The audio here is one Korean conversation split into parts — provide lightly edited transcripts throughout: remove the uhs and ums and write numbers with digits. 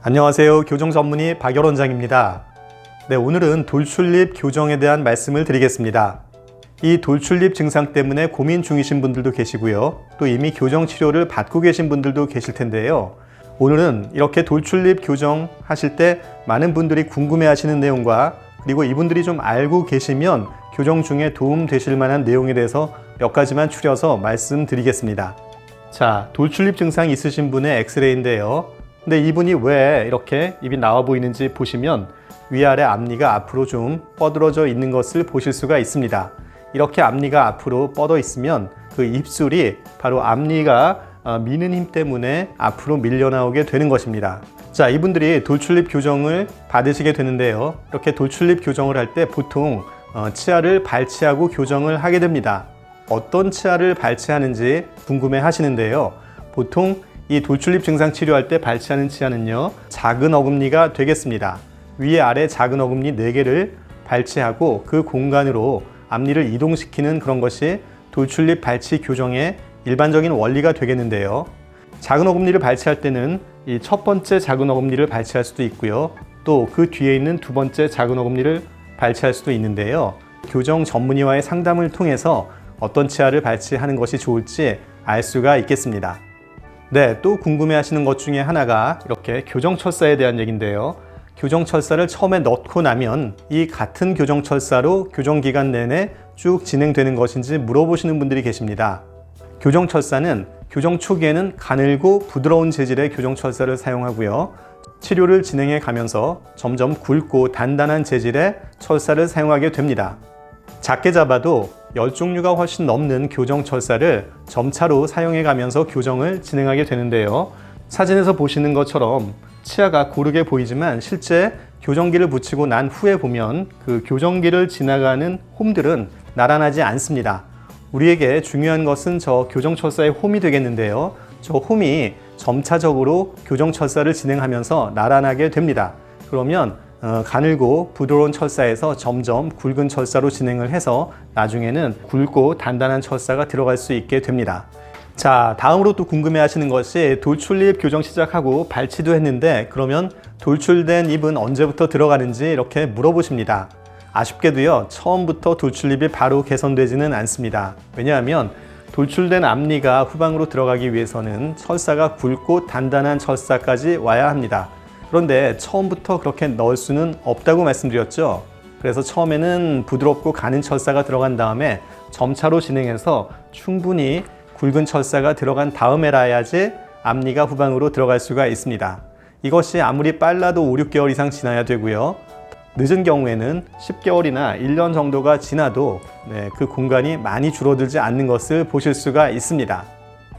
안녕하세요. 교정 전문의 박열 원장입니다. 네, 오늘은 돌출입 교정에 대한 말씀을 드리겠습니다. 이 돌출입 증상 때문에 고민 중이신 분들도 계시고요. 또 이미 교정 치료를 받고 계신 분들도 계실 텐데요. 오늘은 이렇게 돌출입 교정 하실 때 많은 분들이 궁금해 하시는 내용과 그리고 이분들이 좀 알고 계시면 교정 중에 도움 되실 만한 내용에 대해서 몇 가지만 추려서 말씀드리겠습니다. 자, 돌출입 증상이 있으신 분의 엑스레이인데요. 근데 이분이 왜 이렇게 입이 나와 보이는지 보시면 위아래 앞니가 앞으로 좀 뻗어져 있는 것을 보실 수가 있습니다. 이렇게 앞니가 앞으로 뻗어 있으면 그 입술이 바로 앞니가 미는 힘 때문에 앞으로 밀려 나오게 되는 것입니다. 자, 이분들이 돌출입 교정을 받으시게 되는데요. 이렇게 돌출입 교정을 할 때 보통 치아를 발치하고 교정을 하게 됩니다. 어떤 치아를 발치하는지 궁금해 하시는데요. 보통 이 돌출입 증상 치료할 때 발치하는 치아는요, 작은 어금니가 되겠습니다. 위에 아래 작은 어금니 4개를 발치하고 그 공간으로 앞니를 이동시키는 그런 것이 돌출입 발치 교정의 일반적인 원리가 되겠는데요. 작은 어금니를 발치할 때는 이 첫 번째 작은 어금니를 발치할 수도 있고요. 또 그 뒤에 있는 두 번째 작은 어금니를 발치할 수도 있는데요. 교정 전문의와의 상담을 통해서 어떤 치아를 발치하는 것이 좋을지 알 수가 있겠습니다. 네, 또 궁금해 하시는 것 중에 하나가 이렇게 교정철사에 대한 얘기인데요. 교정철사를 처음에 넣고 나면 이 같은 교정철사로 교정기간 내내 쭉 진행되는 것인지 물어보시는 분들이 계십니다. 교정철사는 교정 초기에는 가늘고 부드러운 재질의 교정철사를 사용하고요. 치료를 진행해 가면서 점점 굵고 단단한 재질의 철사를 사용하게 됩니다. 작게 잡아도 10종류가 훨씬 넘는 교정철사를 점차로 사용해 가면서 교정을 진행하게 되는데요. 사진에서 보시는 것처럼 치아가 고르게 보이지만 실제 교정기를 붙이고 난 후에 보면 그 교정기를 지나가는 홈들은 나란하지 않습니다. 우리에게 중요한 것은 저 교정철사의 홈이 되겠는데요. 저 홈이 점차적으로 교정철사를 진행하면서 나란하게 됩니다. 그러면 가늘고 부드러운 철사에서 점점 굵은 철사로 진행을 해서 나중에는 굵고 단단한 철사가 들어갈 수 있게 됩니다. 자, 다음으로 또 궁금해 하시는 것이 돌출입 교정 시작하고 발치도 했는데 그러면 돌출된 입은 언제부터 들어가는지 이렇게 물어보십니다. 아쉽게도요, 처음부터 돌출입이 바로 개선되지는 않습니다. 왜냐하면 돌출된 앞니가 후방으로 들어가기 위해서는 철사가 굵고 단단한 철사까지 와야 합니다. 그런데 처음부터 그렇게 넣을 수는 없다고 말씀드렸죠. 그래서 처음에는 부드럽고 가는 철사가 들어간 다음에 점차로 진행해서 충분히 굵은 철사가 들어간 다음에라야지 앞니가 후방으로 들어갈 수가 있습니다. 이것이 아무리 빨라도 5, 6개월 이상 지나야 되고요. 늦은 경우에는 10개월이나 1년 정도가 지나도 그 공간이 많이 줄어들지 않는 것을 보실 수가 있습니다.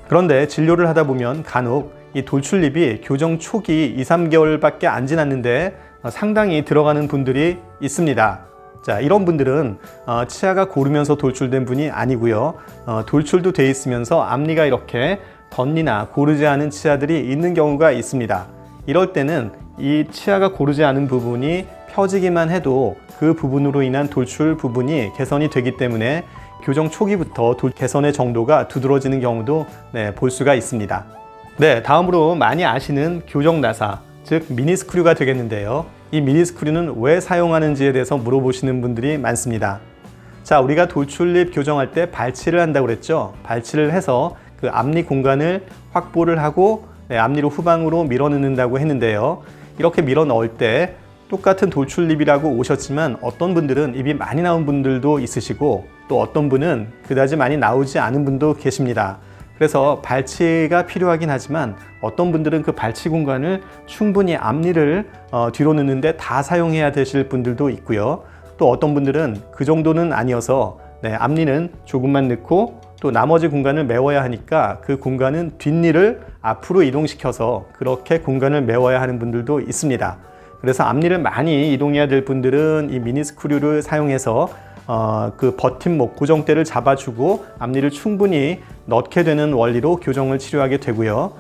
그런데 진료를 하다 보면 간혹 이 돌출입이 교정 초기 2, 3개월밖에 안 지났는데 상당히 들어가는 분들이 있습니다. 자, 이런 분들은 치아가 고르면서 돌출된 분이 아니고요. 돌출도 돼 있으면서 앞니가 이렇게 덧니나 고르지 않은 치아들이 있는 경우가 있습니다. 이럴 때는 이 치아가 고르지 않은 부분이 펴지기만 해도 그 부분으로 인한 돌출 부분이 개선이 되기 때문에 교정 초기부터 개선의 정도가 두드러지는 경우도 볼 수가 있습니다. 네, 다음으로 많이 아시는 교정 나사, 즉 미니스크류가 되겠는데요. 이 미니스크류는 왜 사용하는지에 대해서 물어보시는 분들이 많습니다. 자, 우리가 돌출입 교정할 때 발치를 한다고 그랬죠. 발치를 해서 그 앞니 공간을 확보를 하고 앞니로 후방으로 밀어 넣는다고 했는데요. 이렇게 밀어 넣을 때 똑같은 돌출입이라고 오셨지만 어떤 분들은 입이 많이 나온 분들도 있으시고 또 어떤 분은 그다지 많이 나오지 않은 분도 계십니다. 그래서 발치가 필요하긴 하지만 어떤 분들은 그 발치 공간을 충분히 앞니를 뒤로 넣는데 다 사용해야 되실 분들도 있고요. 또 어떤 분들은 그 정도는 아니어서 앞니는 조금만 넣고 또 나머지 공간을 메워야 하니까 그 공간은 뒷니를 앞으로 이동시켜서 그렇게 공간을 메워야 하는 분들도 있습니다. 그래서 앞니를 많이 이동해야 될 분들은 이 미니스크류를 사용해서 그 버팀목 고정대를 잡아주고 앞니를 충분히 넣게 되는 원리로 교정을 치료하게 되고요.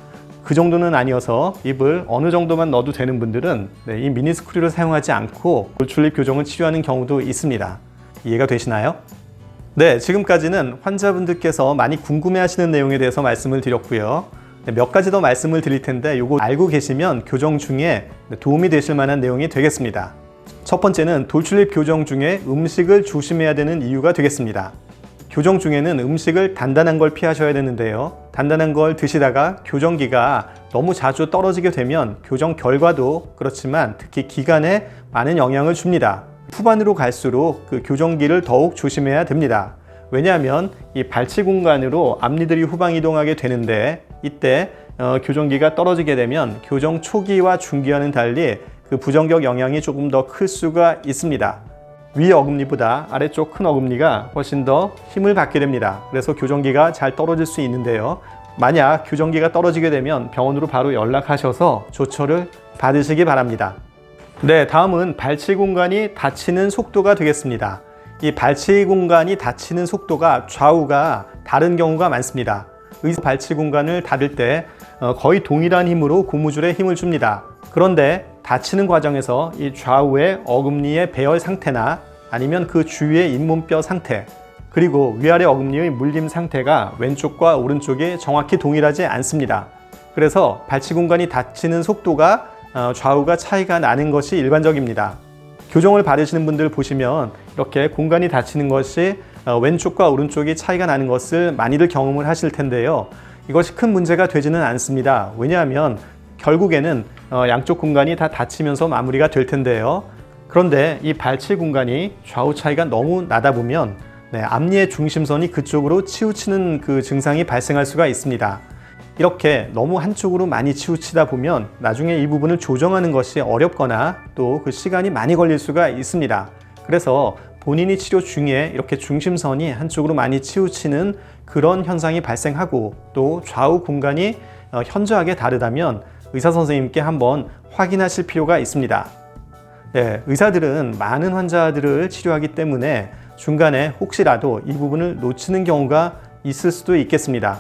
그 정도는 아니어서 입을 어느 정도만 넣어도 되는 분들은 이 미니스크류를 사용하지 않고 돌출입 교정을 치료하는 경우도 있습니다. 이해가 되시나요? 네, 지금까지는 환자분들께서 많이 궁금해하시는 내용에 대해서 말씀을 드렸고요. 몇 가지 더 말씀을 드릴 텐데 이거 알고 계시면 교정 중에 도움이 되실 만한 내용이 되겠습니다. 첫 번째는 돌출입 교정 중에 음식을 조심해야 되는 이유가 되겠습니다. 교정 중에는 음식을 단단한 걸 피하셔야 되는데요. 단단한 걸 드시다가 교정기가 너무 자주 떨어지게 되면 교정 결과도 그렇지만 특히 기간에 많은 영향을 줍니다. 후반으로 갈수록 그 교정기를 더욱 조심해야 됩니다. 왜냐하면 이 발치 공간으로 앞니들이 후방 이동하게 되는데 이때 교정기가 떨어지게 되면 교정 초기와 중기와는 달리 그 부정적 영향이 조금 더 클 수가 있습니다. 위 어금니보다 아래쪽 큰 어금니가 훨씬 더 힘을 받게 됩니다. 그래서 교정기가 잘 떨어질 수 있는데요. 만약 교정기가 떨어지게 되면 병원으로 바로 연락하셔서 조처를 받으시기 바랍니다. 네, 다음은 발치 공간이 닫히는 속도가 되겠습니다. 이 발치 공간이 닫히는 속도가 좌우가 다른 경우가 많습니다. 의사 발치 공간을 닫을 때 거의 동일한 힘으로 고무줄에 힘을 줍니다. 그런데 닫히는 과정에서 이 좌우의 어금니의 배열 상태나 아니면 그 주위의 잇몸뼈 상태 그리고 위아래 어금니의 물림 상태가 왼쪽과 오른쪽이 정확히 동일하지 않습니다. 그래서 발치 공간이 닫히는 속도가 좌우가 차이가 나는 것이 일반적입니다. 교정을 받으시는 분들 보시면 이렇게 공간이 닫히는 것이 왼쪽과 오른쪽이 차이가 나는 것을 많이들 경험을 하실 텐데요. 이것이 큰 문제가 되지는 않습니다. 왜냐하면 결국에는 양쪽 공간이 다 닫히면서 마무리가 될 텐데요. 그런데 이 발치 공간이 좌우 차이가 너무 나다 보면 앞니의 중심선이 그쪽으로 치우치는 그 증상이 발생할 수가 있습니다. 이렇게 너무 한쪽으로 많이 치우치다 보면 나중에 이 부분을 조정하는 것이 어렵거나 또 그 시간이 많이 걸릴 수가 있습니다. 그래서 본인이 치료 중에 이렇게 중심선이 한쪽으로 많이 치우치는 그런 현상이 발생하고 또 좌우 공간이 현저하게 다르다면 의사 선생님께 한번 확인하실 필요가 있습니다. 네, 의사들은 많은 환자들을 치료하기 때문에 중간에 혹시라도 이 부분을 놓치는 경우가 있을 수도 있겠습니다.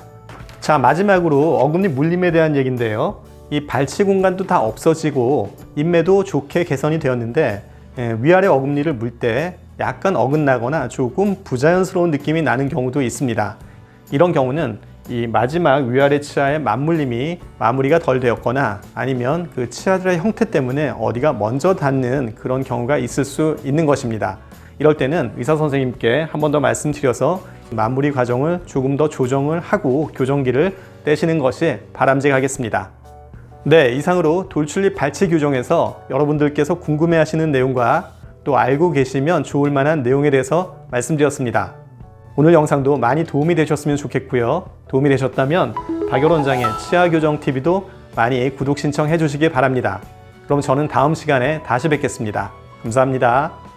자, 마지막으로 어금니 물림에 대한 얘기인데요. 이 발치 공간도 다 없어지고 인매도 좋게 개선이 되었는데 위아래 어금니를 물 때 약간 어긋나거나 조금 부자연스러운 느낌이 나는 경우도 있습니다. 이런 경우는 이 마지막 위아래 치아의 맞물림이 마무리가 덜 되었거나 아니면 그 치아들의 형태 때문에 어디가 먼저 닿는 그런 경우가 있을 수 있는 것입니다. 이럴 때는 의사 선생님께 한 번 더 말씀드려서 마무리 과정을 조금 더 조정을 하고 교정기를 떼시는 것이 바람직하겠습니다. 네, 이상으로 돌출입 발치 교정에서 여러분들께서 궁금해하시는 내용과 또 알고 계시면 좋을 만한 내용에 대해서 말씀드렸습니다. 오늘 영상도 많이 도움이 되셨으면 좋겠고요. 도움이 되셨다면 박열원장의 치아교정TV도 많이 구독 신청해 주시기 바랍니다. 그럼 저는 다음 시간에 다시 뵙겠습니다. 감사합니다.